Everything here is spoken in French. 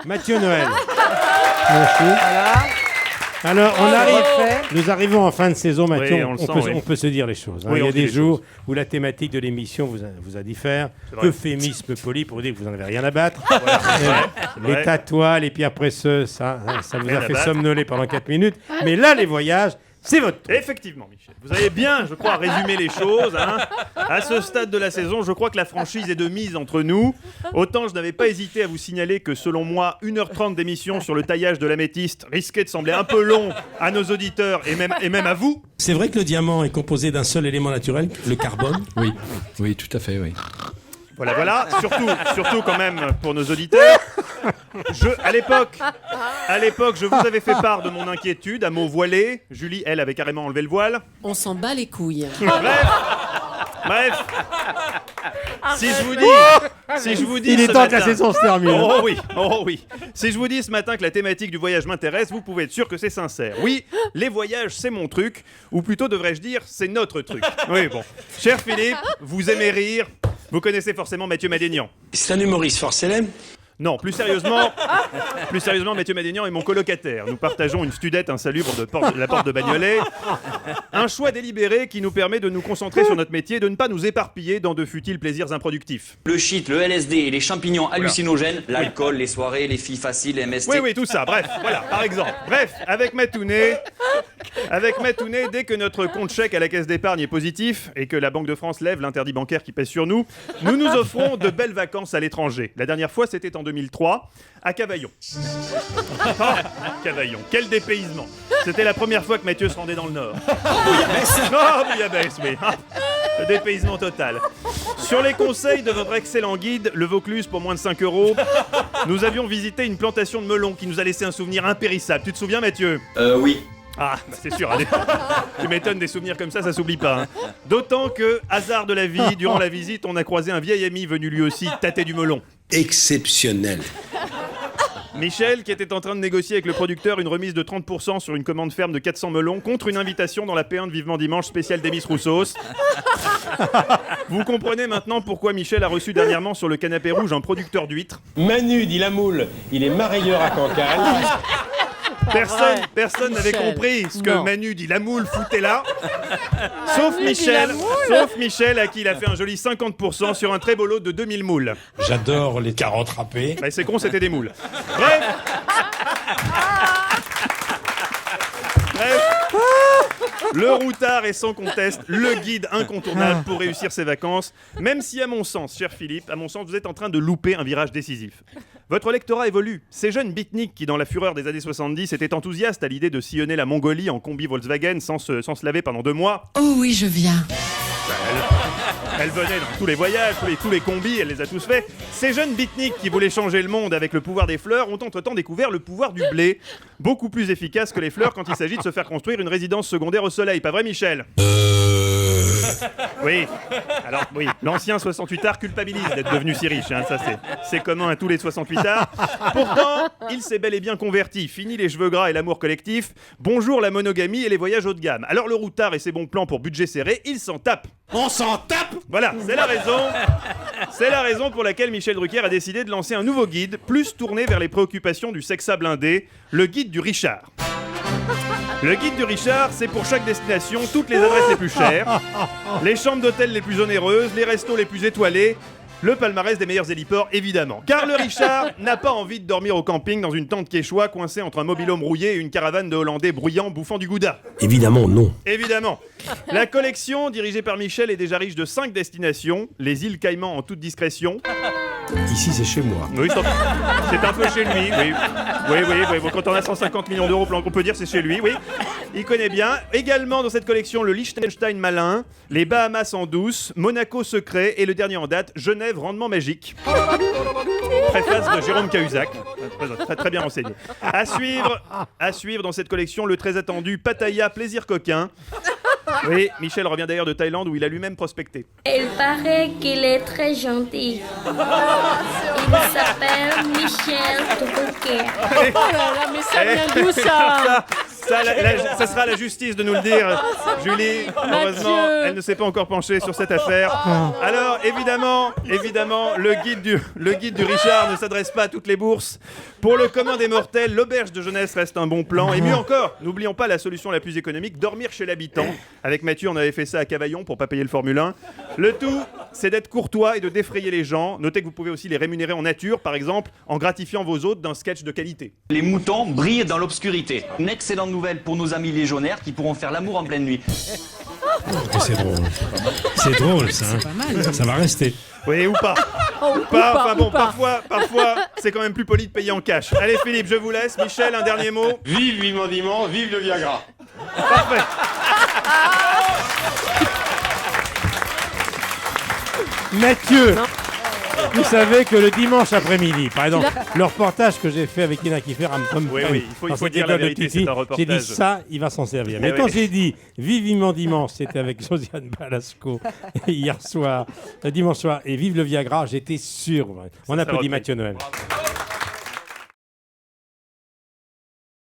Mathieu Noël. Merci. Voilà. Alors, Parfait. nous arrivons en fin de saison, Mathieu. Oui, on le sent, on peut se dire les choses. Oui, Il y on a dit des les jours où la thématique de l'émission vous a dit faire. C'est vrai. Euphémisme poli pour dire que vous n'en avez rien à battre. Voilà, c'est vrai, c'est Les vrai. tatouages, les pierres précieuses, ça vous Rien a à fait battre. somnoler pendant 4 minutes. Mais là, les voyages, c'est votre tour. Effectivement, Michel. Vous avez bien, je crois, résumé les choses. Hein. À ce stade de la saison, je crois que la franchise est de mise entre nous. Autant je n'avais pas hésité à vous signaler que, selon moi, 1h30 d'émission sur le taillage de l'améthyste risquait de sembler un peu long à nos auditeurs et même à vous. C'est vrai que le diamant est composé d'un seul élément naturel, le carbone. Oui, tout à fait, oui. Voilà. Surtout quand même pour nos auditeurs. À l'époque, je vous avais fait part de mon inquiétude à mots voilés. Julie, elle, avait carrément enlevé le voile. On s'en bat les couilles. Bref. Si je vous dis Il est ce temps que la matin- saison se termine. Oh oui. Si je vous dis ce matin que la thématique du voyage m'intéresse, vous pouvez être sûr que c'est sincère. Oui, les voyages, c'est mon truc. Ou plutôt, devrais-je dire, c'est notre truc. Oui, bon. Cher Philippe, vous aimez rire. Vous connaissez forcément Mathieu Madénian. C'est un humoriste fort célèbre. Non, plus sérieusement, Mathieu Madénian est mon colocataire. Nous partageons une studette insalubre de la porte de Bagnolet. Un choix délibéré qui nous permet de nous concentrer sur notre métier et de ne pas nous éparpiller dans de futiles plaisirs improductifs. Le shit, le LSD et les champignons hallucinogènes, l'alcool, les soirées, les filles faciles, les MST. Oui, tout ça, bref, voilà, par exemple. Bref, avec Matounet, dès que notre compte chèque à la caisse d'épargne est positif et que la Banque de France lève l'interdit bancaire qui pèse sur nous, nous nous offrons de belles vacances à l'étranger. La dernière fois, c'était en 2003, à Cavaillon. Ah, Cavaillon, quel dépaysement. C'était la première fois que Mathieu se rendait dans le Nord. Bouillabaisse, oui. Ah, le dépaysement total. Sur les conseils de votre excellent guide, le Vaucluse pour moins de 5 €, nous avions visité une plantation de melons qui nous a laissé un souvenir impérissable. Tu te souviens, Mathieu ? Oui. Ah, bah c'est sûr. Allez. Tu m'étonnes, des souvenirs comme ça s'oublie pas. Hein. D'autant que, hasard de la vie, durant la visite, on a croisé un vieil ami venu lui aussi tâter du melon. Exceptionnel. Michel, qui était en train de négocier avec le producteur une remise de 30% sur une commande ferme de 400 melons contre une invitation dans la P1 de Vivement Dimanche spéciale Demis Roussos. Vous comprenez maintenant pourquoi Michel a reçu dernièrement sur le canapé rouge un producteur d'huîtres. Manu dit la moule, il est marailleur à Cancale. Personne n'avait Michel. compris ce que Non. Manu dit la moule foutait là. Sauf Michel, à qui il a fait un joli 50% sur un très beau lot de 2000 moules. J'adore les carottes râpées. Bah, c'est con, c'était des moules. Bref, le routard est sans conteste le guide incontournable pour réussir ses vacances, même si à mon sens, cher Philippe, vous êtes en train de louper un virage décisif. Votre lectorat évolue. Ces jeunes beatniks qui, dans la fureur des années 70, étaient enthousiastes à l'idée de sillonner la Mongolie en combi Volkswagen sans se laver pendant 2 mois. Oh oui, je viens. Elle venait dans tous les voyages, tous les combis, elle les a tous faits. Ces jeunes beatniks qui voulaient changer le monde avec le pouvoir des fleurs ont entre-temps découvert le pouvoir du blé, beaucoup plus efficace que les fleurs quand il s'agit de se faire construire une résidence secondaire au soleil. Pas vrai, Michel ? Oui. Alors, oui, l'ancien 68ard culpabilise d'être devenu si riche. Hein. Ça, c'est commun à tous les 68ards. Pourtant, il s'est bel et bien converti. Fini les cheveux gras et l'amour collectif. Bonjour la monogamie et les voyages haut de gamme. Alors, le routard et ses bons plans pour budget serré, il s'en tape. On s'en tape. Voilà, c'est la raison pour laquelle Michel Drucker a décidé de lancer un nouveau guide, plus tourné vers les préoccupations du sexa blindé, le guide du Richard. Le guide du Richard, c'est pour chaque destination toutes les adresses les plus chères, les chambres d'hôtel les plus onéreuses, les restos les plus étoilés, le palmarès des meilleurs héliports, évidemment. Car le Richard n'a pas envie de dormir au camping dans une tente quechua coincée entre un mobil-home rouillé et une caravane de Hollandais bruyants bouffant du gouda. Évidemment, non. Évidemment. La collection, dirigée par Michel, est déjà riche de 5 destinations. Les îles Caïmans en toute discrétion. Ici, c'est chez moi. Oui, c'est un peu chez lui, oui. Oui. Quand on a 150 millions d'euros, on peut dire c'est chez lui, oui. Il connaît bien. Également dans cette collection, le Liechtenstein malin, les Bahamas en douce, Monaco secret et le dernier en date, Genève rendement magique. Préface de Jérôme Cahuzac. Très bien renseigné. À suivre dans cette collection, le très attendu Pattaya plaisir coquin. Oui, Michel revient d'ailleurs de Thaïlande où il a lui-même prospecté. Il paraît qu'il est très gentil. Il s'appelle Michel Drucker. Oh là là, mais ça vient d'où ça? Ça sera la justice de nous le dire. Julie, heureusement, elle ne s'est pas encore penchée sur cette affaire. Alors, évidemment, le guide du Richard ne s'adresse pas à toutes les bourses. Pour le commun des mortels, l'auberge de jeunesse reste un bon plan. Et mieux encore, n'oublions pas la solution la plus économique, dormir chez l'habitant. Avec Mathieu, on avait fait ça à Cavaillon pour pas payer le Formule 1. Le tout, c'est d'être courtois et de défrayer les gens. Notez que vous pouvez aussi les rémunérer en nature, par exemple, en gratifiant vos hôtes d'un sketch de qualité. Les moutons brillent dans l'obscurité. Une excellente nouvelle pour nos amis légionnaires qui pourront faire l'amour en pleine nuit. C'est drôle. C'est drôle, ça. Hein. Pas mal. Ça va rester. Oui, ou pas. Enfin bon, parfois, c'est quand même plus poli de payer en cash. Allez Philippe, je vous laisse. Michel, un dernier mot. Vive Vivement Dimanche, vive le Viagra. Parfait. Mathieu, vous savez que le dimanche après-midi, par exemple, le reportage que j'ai fait avec Ina Kiefer à Oui, il faut dire la vérité, c'est un reportage. J'ai dit ça, il va s'en servir. Mais oui. quand j'ai dit Vivement Dimanche, c'était avec Josiane Balasco hier soir, dimanche soir, et Vive le Viagra, j'étais sûr. On applaudit repris. Mathieu Noël.